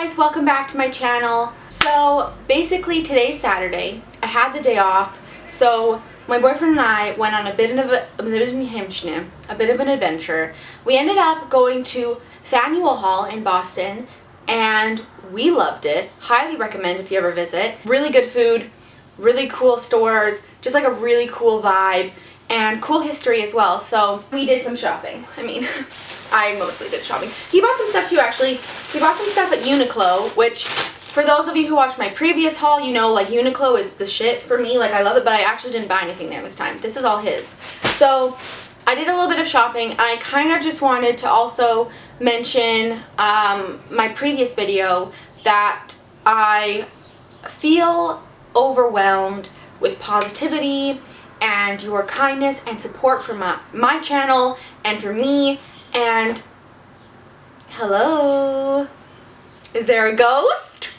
guys, welcome back to my channel. So basically today's Saturday. I had the day off, so my boyfriend and I went on a bit of an adventure. We ended up going to Faneuil Hall in Boston and we loved it. Highly recommend if you ever visit. Really good food, really cool stores, just like a really cool vibe and cool history as well. So we did some shopping. I mostly did shopping. He bought some stuff too, actually. He bought some stuff at Uniqlo, which for those of you who watched my previous haul, you know, like, Uniqlo is the shit for me. Like, I love it, but I actually didn't buy anything there this time. This is all his. So I did a little bit of shopping. I kind of just wanted to also mention my previous video that I feel overwhelmed with positivity and your kindness and support for my channel and for me. And hello, is there a ghost?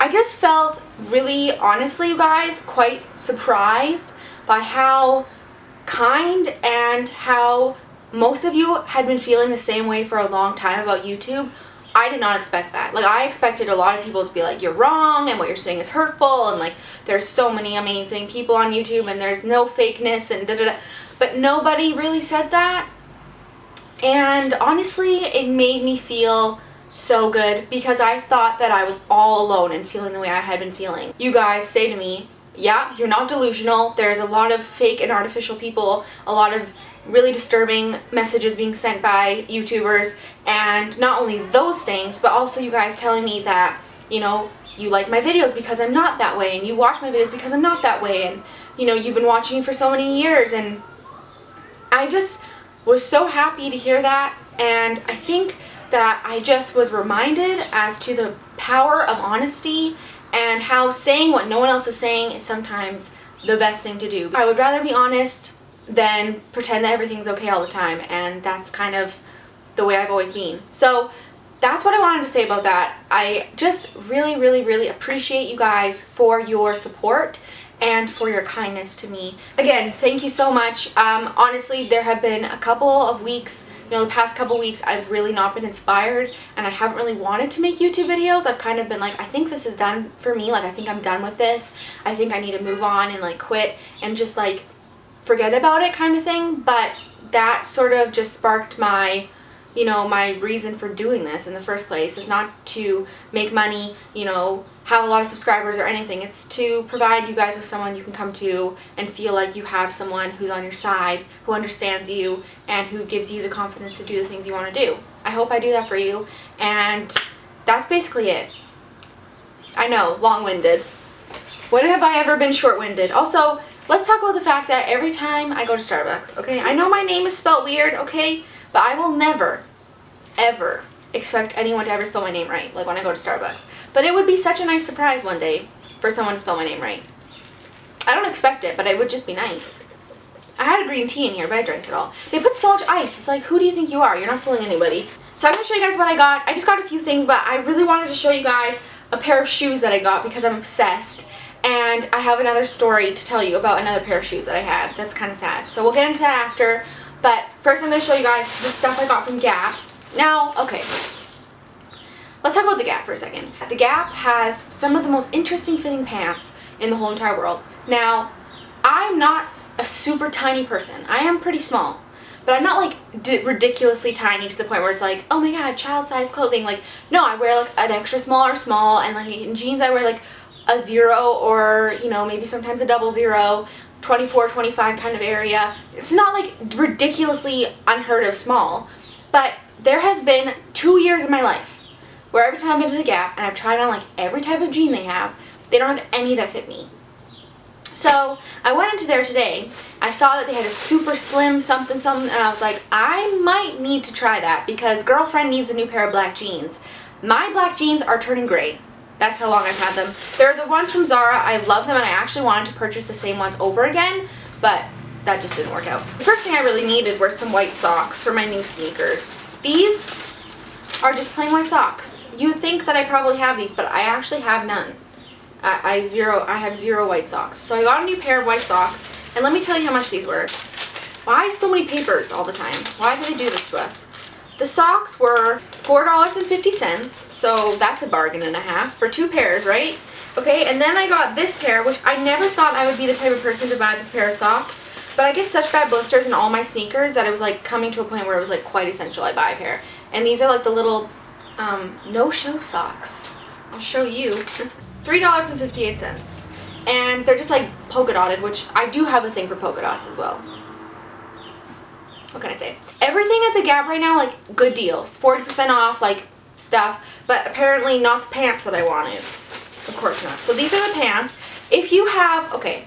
I just felt really, honestly, you guys, quite surprised by how kind and how most of you had been feeling the same way for a long time about YouTube. I did not expect that. Like, I expected a lot of people to be like, you're wrong and what you're saying is hurtful and like there's so many amazing people on YouTube and there's no fakeness and da-da-da. But nobody really said that. And honestly, it made me feel so good because I thought that I was all alone and feeling the way I had been feeling. You guys say to me, yeah, you're not delusional. There's a lot of fake and artificial people, a lot of really disturbing messages being sent by YouTubers, and not only those things, but also you guys telling me that, you know, you like my videos because I'm not that way, and you watch my videos because I'm not that way, and, you know, you've been watching me for so many years, and I just was so happy to hear that. And I think that I just was reminded as to the power of honesty and how saying what no one else is saying is sometimes the best thing to do. I would rather be honest than pretend that everything's okay all the time, and that's kind of the way I've always been. So that's what I wanted to say about that. I just really, really, really appreciate you guys for your support and for your kindness to me. Again, thank you so much. Honestly, there have been a couple of weeks, you know, the past couple weeks I've really not been inspired and I haven't really wanted to make YouTube videos. I've kind of been like, I think this is done for me. Like, I think I'm done with this. I think I need to move on and like quit and just like forget about it kind of thing. But that sort of just sparked my, you know, my reason for doing this in the first place is not to make money, you know, have a lot of subscribers or anything. It's to provide you guys with someone you can come to and feel like you have someone who's on your side, who understands you, and who gives you the confidence to do the things you want to do. I hope I do that for you, and that's basically it. I know, long-winded. When have I ever been short-winded? Also, let's talk about the fact that every time I go to Starbucks, okay, I know my name is spelled weird, okay, but I will never, ever expect anyone to ever spell my name right, like when I go to Starbucks. But it would be such a nice surprise one day for someone to spell my name right. I don't expect it, but it would just be nice. I had a green tea in here, but I drank it all. They put so much ice. It's like, who do you think you are? You're not fooling anybody. So I'm going to show you guys what I got. I just got a few things, but I really wanted to show you guys a pair of shoes that I got because I'm obsessed. And I have another story to tell you about another pair of shoes that I had. That's kind of sad. So we'll get into that after. But first I'm going to show you guys the stuff I got from Gap. Now, okay, let's talk about the Gap for a second. The Gap has some of the most interesting fitting pants in the whole entire world. Now, I'm not a super tiny person. I am pretty small, but I'm not like ridiculously tiny to the point where it's like, oh my god, child-sized clothing. Like, no, I wear like an extra small or small, and like in jeans I wear like a 0 or, you know, maybe sometimes a 00, 24, 25 kind of area. It's not like ridiculously unheard of small, but there has been 2 years of my life where every time I've been to the Gap and I've tried on like every type of jean they have, they don't have any that fit me. So I went into there today, I saw that they had a super slim something something, and I was like, I might need to try that because girlfriend needs a new pair of black jeans. My black jeans are turning gray. That's how long I've had them. They're the ones from Zara. I love them and I actually wanted to purchase the same ones over again, but that just didn't work out. The first thing I really needed were some white socks for my new sneakers. These are just plain white socks. You would think that I probably have these, but I actually have none. I have 0 white socks. So I got a new pair of white socks, and let me tell you how much these were. Why so many papers all the time? Why do they do this to us? The socks were $4.50, so that's a bargain and a half for 2 pairs, right? Okay, and then I got this pair, which I never thought I would be the type of person to buy this pair of socks, but I get such bad blisters in all my sneakers that it was like coming to a point where it was like quite essential I buy a pair. And these are like the little no-show socks. I'll show you. $3.58. And they're just like polka dotted, which I do have a thing for polka dots as well. What can I say? Everything at the Gap right now, like, good deals. 40% off, like, stuff. But apparently not the pants that I wanted. Of course not. So these are the pants. If you have, okay,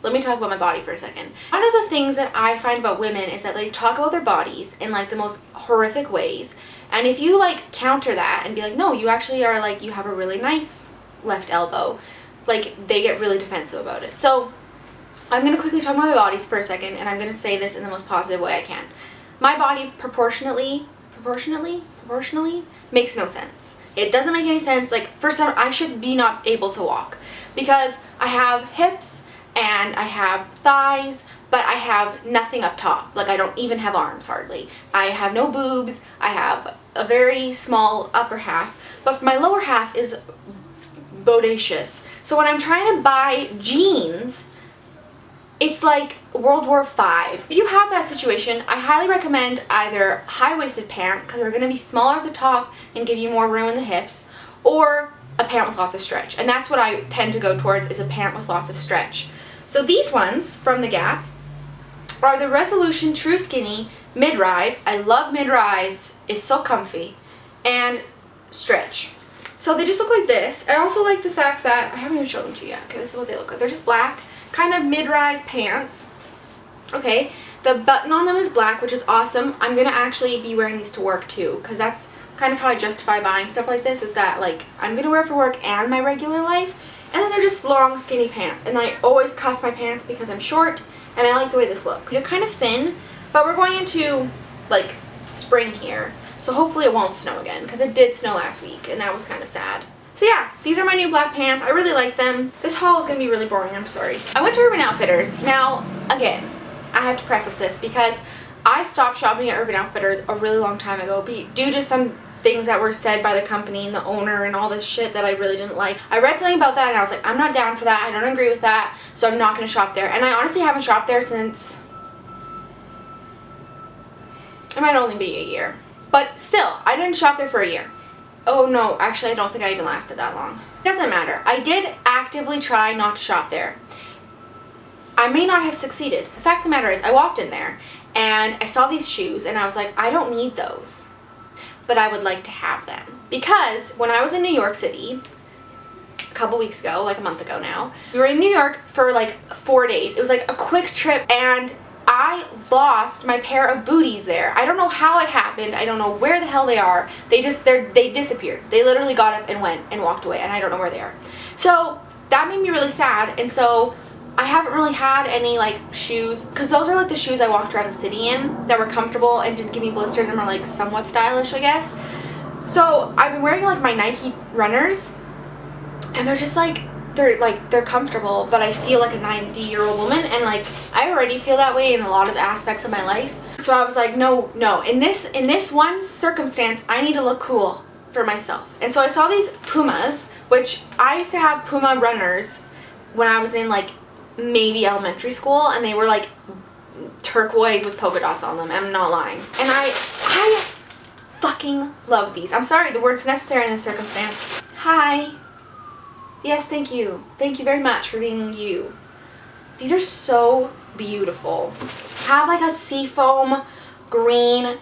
let me talk about my body for a second. One of the things that I find about women is that they talk about their bodies in, like, the most horrific ways. And if you, like, counter that and be like, no, you actually are, like, you have a really nice left elbow, like, they get really defensive about it. So I'm going to quickly talk about my bodies for a second, and I'm going to say this in the most positive way I can. My body proportionally makes no sense. It doesn't make any sense. Like, for some, I should be not able to walk because I have hips and I have thighs, but I have nothing up top. Like, I don't even have arms hardly. I have no boobs. I have a very small upper half, but my lower half is bodacious. So when I'm trying to buy jeans, it's like World War V. If you have that situation, I highly recommend either high-waisted pant, because they're going to be smaller at the top and give you more room in the hips, or a pant with lots of stretch. And that's what I tend to go towards, is a pant with lots of stretch. So these ones from the Gap are the Resolution True Skinny Mid-Rise. I love mid-rise. It's so comfy. And stretch. So they just look like this. I also like the fact that, I haven't even shown them to you yet. Okay, this is what they look like. They're just black, kind of mid-rise pants. Okay, the button on them is black, which is awesome. I'm going to actually be wearing these to work too, because that's kind of how I justify buying stuff like this, is that, like, I'm going to wear it for work and my regular life. And then they're just long, skinny pants. And I always cuff my pants because I'm short, and I like the way this looks. They're kind of thin, but we're going into, like, spring here. So hopefully it won't snow again, because it did snow last week, and that was kind of sad. So yeah, these are my new black pants. I really like them. This haul is going to be really boring, I'm sorry. I went to Urban Outfitters. Now, again, I have to preface this because I stopped shopping at Urban Outfitters a really long time ago due to some things that were said by the company and the owner and all this shit that I really didn't like. I read something about that and I was like, I'm not down for that. I don't agree with that, so I'm not going to shop there. And I honestly haven't shopped there since, it might only be a year. But still, I didn't shop there for a year. Oh no, actually I don't think I even lasted that long. It doesn't matter. I did actively try not to shop there. I may not have succeeded. The fact of the matter is, I walked in there and I saw these shoes and I was like, I don't need those, but I would like to have them. Because when I was in New York City a couple weeks ago, like a month ago now, we were in New York for like 4 days. It was like a quick trip and I lost my pair of booties there. I don't know how it happened. I don't know where the hell they are. They disappeared. They literally got up and went and walked away, and I don't know where they are. So that made me really sad, and so I haven't really had any like shoes, because those are like the shoes I walked around the city in that were comfortable and didn't give me blisters and were like somewhat stylish, I guess. So I've been wearing like my Nike runners, and they're just like, they're comfortable, but I feel like a 90-year-old woman, and like I already feel that way in a lot of aspects of my life. So I was like, no, in this one circumstance, I need to look cool for myself. And so I saw these Pumas, which I used to have Puma runners when I was in like maybe elementary school, and they were like turquoise with polka dots on them. I'm not lying. And I fucking love these. I'm sorry, the word's necessary in this circumstance. Hi. Yes, thank you. Thank you very much for being you. These are so beautiful. Have like a seafoam green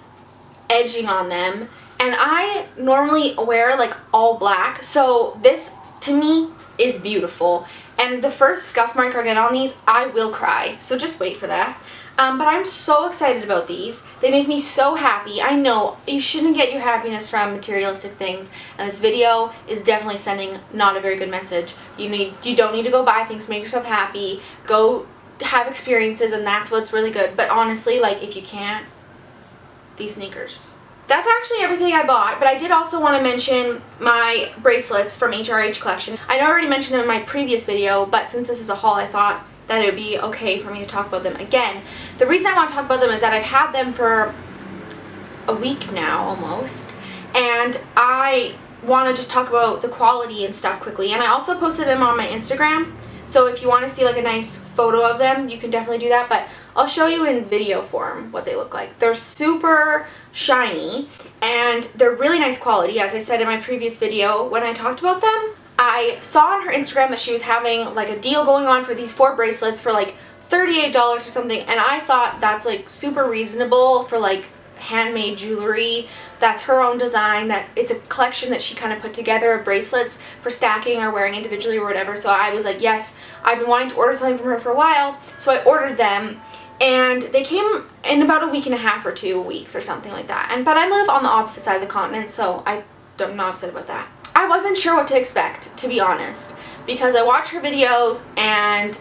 edging on them. And I normally wear like all black. So this, to me, is beautiful. And the first scuff mark I get on these, I will cry. So just wait for that. But I'm so excited about these. They make me so happy. I know you shouldn't get your happiness from materialistic things, and this video is definitely sending not a very good message. You don't need to go buy things to make yourself happy. Go have experiences, and that's what's really good. But honestly, like, if you can't, these sneakers. That's actually everything I bought, but I did also want to mention my bracelets from HRH Collection. I know I already mentioned them in my previous video, but since this is a haul, I thought that it would be okay for me to talk about them again. The reason I want to talk about them is that I've had them for a week now almost, and I want to just talk about the quality and stuff quickly. And I also posted them on my Instagram, so if you want to see like a nice photo of them, you can definitely do that, but I'll show you in video form what they look like. They're super shiny and they're really nice quality. As I said in my previous video when I talked about them, I saw on her Instagram that she was having like a deal going on for these 4 bracelets for like $38 or something, and I thought that's like super reasonable for like handmade jewelry. That's her own design, that it's a collection that she kind of put together of bracelets for stacking or wearing individually or whatever. So I was like, yes, I've been wanting to order something from her for a while, so I ordered them, and they came in about a week and a half or 2 weeks or something like that. But I live on the opposite side of the continent, so I'm not upset about that. I wasn't sure what to expect, to be honest, because I watch her videos and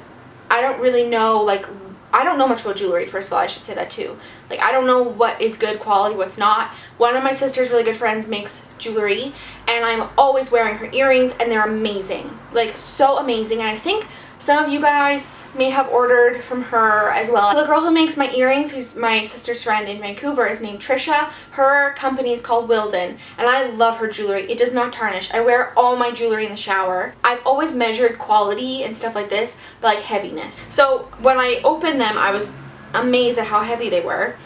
I don't really know, like, I don't know much about jewelry, first of all, I should say that too. Like, I don't know what is good quality, what's not. One of my sister's really good friends makes jewelry, and I'm always wearing her earrings, and they're amazing. Like, so amazing, and I think some of you guys may have ordered from her as well. The girl who makes my earrings, who's my sister's friend in Vancouver, is named Trisha. Her company is called Wilden, and I love her jewelry. It does not tarnish. I wear all my jewelry in the shower. I've always measured quality and stuff like this, but like heaviness. So when I opened them, I was amazed at how heavy they were,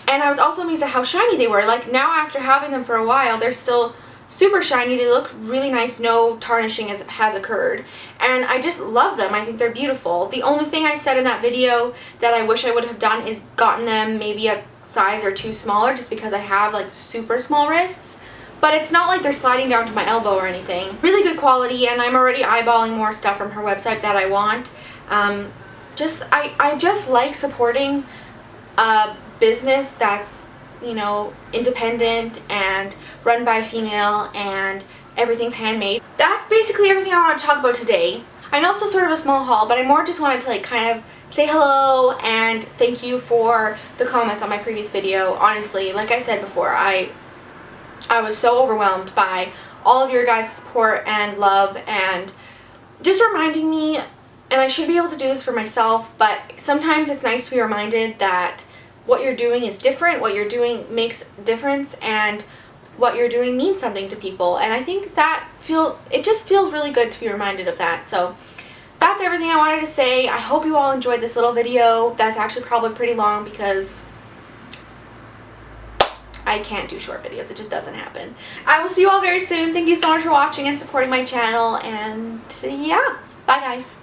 and I was also amazed at how shiny they were. Like, now after having them for a while, they're still super shiny. They look really nice. No tarnishing has occurred, and I just love them. I think they're beautiful. The only thing I said in that video that I wish I would have done is gotten them maybe a size or 2 smaller, just because I have like super small wrists, but it's not like they're sliding down to my elbow or anything. Really good quality, and I'm already eyeballing more stuff from her website that I want. I just like supporting a business that's, you know, independent and run by a female, and everything's handmade. That's basically everything I want to talk about today. I know it's a sort of a small haul, but I more just wanted to like kind of say hello and thank you for the comments on my previous video. Honestly, like I said before, I was so overwhelmed by all of your guys' support and love, and just reminding me, and I should be able to do this for myself, but sometimes it's nice to be reminded that what you're doing is different, what you're doing makes a difference, and what you're doing means something to people. And I think that it just feels really good to be reminded of that. So that's everything I wanted to say. I hope you all enjoyed this little video. That's actually probably pretty long because I can't do short videos. It just doesn't happen. I will see you all very soon. Thank you so much for watching and supporting my channel, and yeah, bye guys.